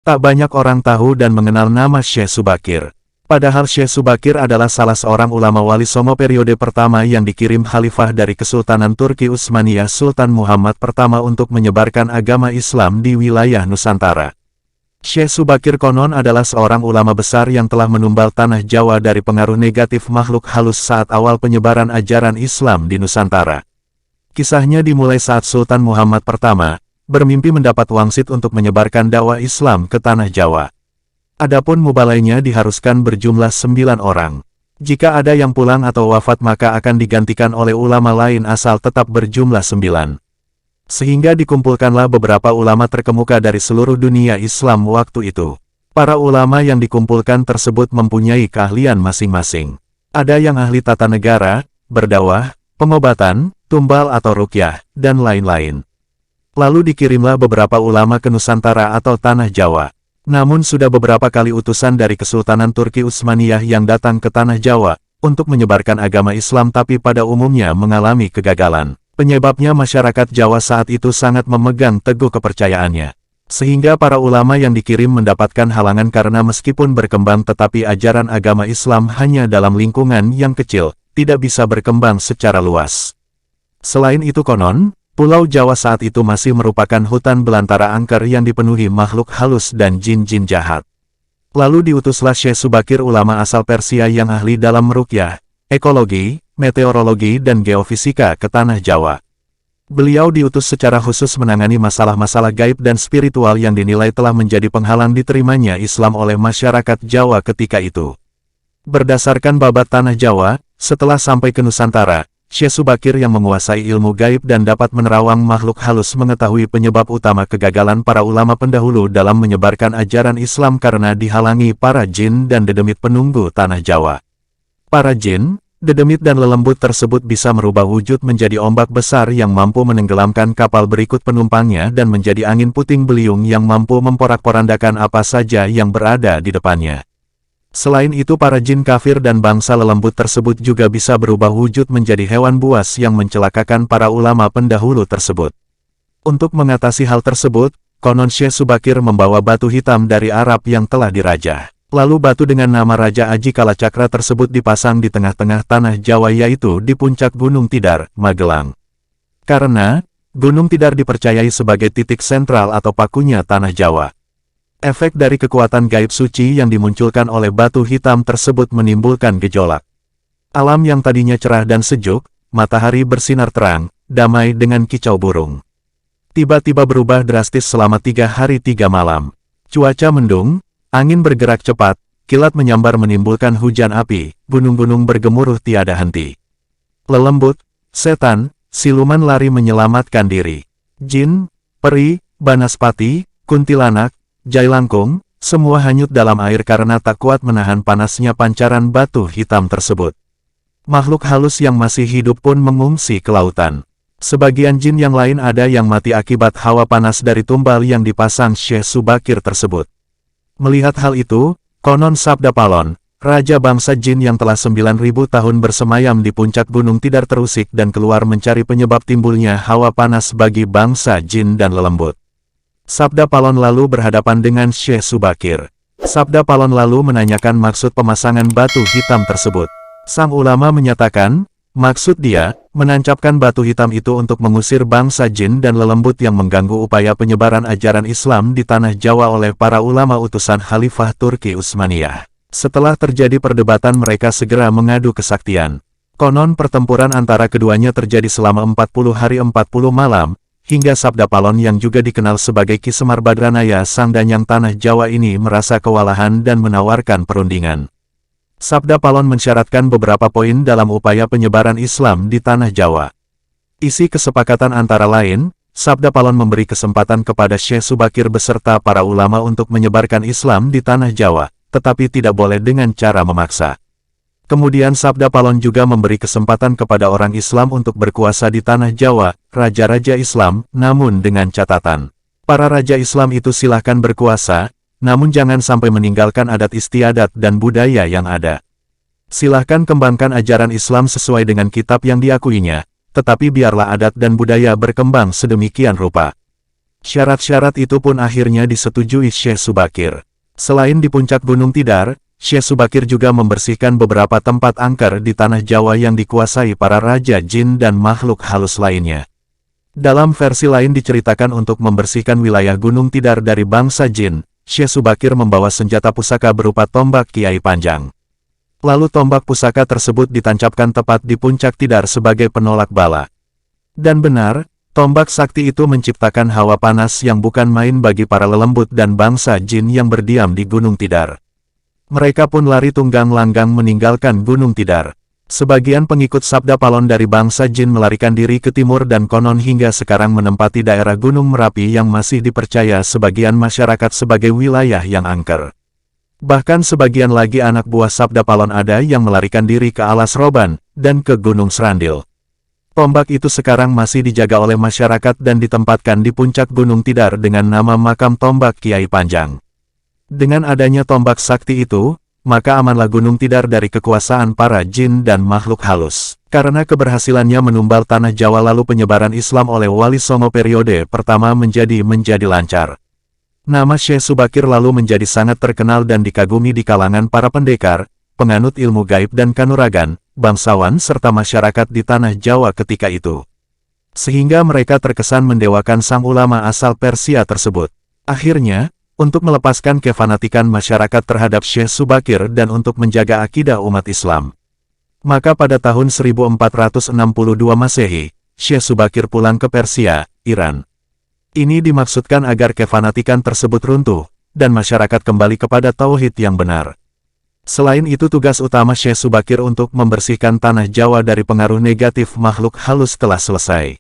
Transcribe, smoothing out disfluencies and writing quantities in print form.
Tak banyak orang tahu dan mengenal nama Syekh Subakir. Padahal Syekh Subakir adalah salah seorang ulama wali songo periode pertama yang dikirim khalifah dari Kesultanan Turki Utsmaniyah Sultan Muhammad pertama untuk menyebarkan agama Islam di wilayah Nusantara. Syekh Subakir konon adalah seorang ulama besar yang telah menumbal tanah Jawa dari pengaruh negatif makhluk halus saat awal penyebaran ajaran Islam di Nusantara. Kisahnya dimulai saat Sultan Muhammad pertama bermimpi mendapat wangsit untuk menyebarkan dakwah Islam ke tanah Jawa. Adapun mubalainya diharuskan berjumlah 9 orang. Jika ada yang pulang atau wafat maka akan digantikan oleh ulama lain asal tetap berjumlah 9. Sehingga dikumpulkanlah beberapa ulama terkemuka dari seluruh dunia Islam waktu itu. Para ulama yang dikumpulkan tersebut mempunyai keahlian masing-masing. Ada yang ahli tata negara, berdakwah, pengobatan, tumbal atau ruqyah, dan lain-lain. Lalu dikirimlah beberapa ulama ke Nusantara atau tanah Jawa. Namun sudah beberapa kali utusan dari Kesultanan Turki Utsmaniyah yang datang ke tanah Jawa untuk menyebarkan agama Islam tapi pada umumnya mengalami kegagalan. Penyebabnya masyarakat Jawa saat itu sangat memegang teguh kepercayaannya. Sehingga para ulama yang dikirim mendapatkan halangan karena meskipun berkembang tetapi ajaran agama Islam hanya dalam lingkungan yang kecil, tidak bisa berkembang secara luas. Selain itu konon, Pulau Jawa saat itu masih merupakan hutan belantara angker yang dipenuhi makhluk halus dan jin-jin jahat. Lalu diutuslah Syekh Subakir ulama asal Persia yang ahli dalam ruqyah, ekologi, meteorologi dan geofisika ke tanah Jawa. Beliau diutus secara khusus menangani masalah-masalah gaib dan spiritual yang dinilai telah menjadi penghalang diterimanya Islam oleh masyarakat Jawa ketika itu. Berdasarkan babat tanah Jawa, setelah sampai ke Nusantara, Syekh Subakir yang menguasai ilmu gaib dan dapat menerawang makhluk halus mengetahui penyebab utama kegagalan para ulama pendahulu dalam menyebarkan ajaran Islam karena dihalangi para jin dan dedemit penunggu tanah Jawa. Para jin, dedemit dan lelembut tersebut bisa merubah wujud menjadi ombak besar yang mampu menenggelamkan kapal berikut penumpangnya dan menjadi angin puting beliung yang mampu memporak-porandakan apa saja yang berada di depannya. Selain itu para jin kafir dan bangsa lelembut tersebut juga bisa berubah wujud menjadi hewan buas yang mencelakakan para ulama pendahulu tersebut. Untuk mengatasi hal tersebut, konon Syekh Subakir membawa batu hitam dari Arab yang telah dirajah. Lalu batu dengan nama Raja Aji Kalacakra tersebut dipasang di tengah-tengah tanah Jawa yaitu di puncak Gunung Tidar, Magelang. Karena, Gunung Tidar dipercayai sebagai titik sentral atau pakunya tanah Jawa. Efek dari kekuatan gaib suci yang dimunculkan oleh batu hitam tersebut menimbulkan gejolak. Alam yang tadinya cerah dan sejuk, matahari bersinar terang, damai dengan kicau burung. Tiba-tiba berubah drastis selama 3 hari 3 malam. Cuaca mendung, angin bergerak cepat, kilat menyambar menimbulkan hujan api, gunung-gunung bergemuruh tiada henti. Lelembut, setan, siluman lari menyelamatkan diri. Jin, peri, banaspati, kuntilanak, jailangkung, semua hanyut dalam air karena tak kuat menahan panasnya pancaran batu hitam tersebut. Makhluk halus yang masih hidup pun mengungsi ke lautan. Sebagian jin yang lain ada yang mati akibat hawa panas dari tumbal yang dipasang Syekh Subakir tersebut. Melihat hal itu, konon Sabda Palon, raja bangsa jin yang telah 9.000 tahun bersemayam di puncak Gunung Tidar terusik dan keluar mencari penyebab timbulnya hawa panas bagi bangsa jin dan lelembut. Sabda Palon lalu berhadapan dengan Syekh Subakir. Sabda Palon lalu menanyakan maksud pemasangan batu hitam tersebut. Sang ulama menyatakan, maksud dia, menancapkan batu hitam itu untuk mengusir bangsa jin dan lelembut yang mengganggu upaya penyebaran ajaran Islam di tanah Jawa oleh para ulama utusan Khalifah Turki Utsmaniyah. Setelah terjadi perdebatan mereka segera mengadu kesaktian. Konon pertempuran antara keduanya terjadi selama 40 hari 40 malam, hingga Sabda Palon yang juga dikenal sebagai Ki Semar Badranaya sang danyang tanah Jawa ini merasa kewalahan dan menawarkan perundingan. Sabda Palon mensyaratkan beberapa poin dalam upaya penyebaran Islam di tanah Jawa. Isi kesepakatan antara lain, Sabda Palon memberi kesempatan kepada Syekh Subakir beserta para ulama untuk menyebarkan Islam di tanah Jawa, tetapi tidak boleh dengan cara memaksa. Kemudian Sabda Palon juga memberi kesempatan kepada orang Islam untuk berkuasa di tanah Jawa, raja-raja Islam, namun dengan catatan. Para raja Islam itu silahkan berkuasa, namun jangan sampai meninggalkan adat istiadat dan budaya yang ada. Silahkan kembangkan ajaran Islam sesuai dengan kitab yang diakuinya, tetapi biarlah adat dan budaya berkembang sedemikian rupa. Syarat-syarat itu pun akhirnya disetujui Syekh Subakir. Selain di puncak Gunung Tidar, Syekh Subakir juga membersihkan beberapa tempat angker di tanah Jawa yang dikuasai para raja jin dan makhluk halus lainnya. Dalam versi lain diceritakan untuk membersihkan wilayah Gunung Tidar dari bangsa jin, Syekh Subakir membawa senjata pusaka berupa tombak Kiai Panjang. Lalu tombak pusaka tersebut ditancapkan tepat di puncak Tidar sebagai penolak bala. Dan benar, tombak sakti itu menciptakan hawa panas yang bukan main bagi para lelembut dan bangsa jin yang berdiam di Gunung Tidar. Mereka pun lari tunggang langgang meninggalkan Gunung Tidar. Sebagian pengikut Sabda Palon dari bangsa jin melarikan diri ke timur dan konon hingga sekarang menempati daerah Gunung Merapi yang masih dipercaya sebagian masyarakat sebagai wilayah yang angker. Bahkan sebagian lagi anak buah Sabda Palon ada yang melarikan diri ke Alas Roban dan ke Gunung Serandil. Tombak itu sekarang masih dijaga oleh masyarakat dan ditempatkan di puncak Gunung Tidar dengan nama makam tombak Kiai Panjang. Dengan adanya tombak sakti itu, maka amanlah Gunung Tidar dari kekuasaan para jin dan makhluk halus. Karena keberhasilannya menumbal tanah Jawa lalu penyebaran Islam oleh Wali Songo periode pertama menjadi lancar. Nama Syekh Subakir lalu menjadi sangat terkenal dan dikagumi di kalangan para pendekar, penganut ilmu gaib dan kanuragan, bangsawan serta masyarakat di tanah Jawa ketika itu. Sehingga mereka terkesan mendewakan sang ulama asal Persia tersebut. Akhirnya, untuk melepaskan kefanatikan masyarakat terhadap Syekh Subakir dan untuk menjaga akidah umat Islam, maka pada tahun 1462 Masehi, Syekh Subakir pulang ke Persia, Iran. Ini dimaksudkan agar kefanatikan tersebut runtuh, dan masyarakat kembali kepada tauhid yang benar. Selain itu tugas utama Syekh Subakir untuk membersihkan tanah Jawa dari pengaruh negatif makhluk halus telah selesai.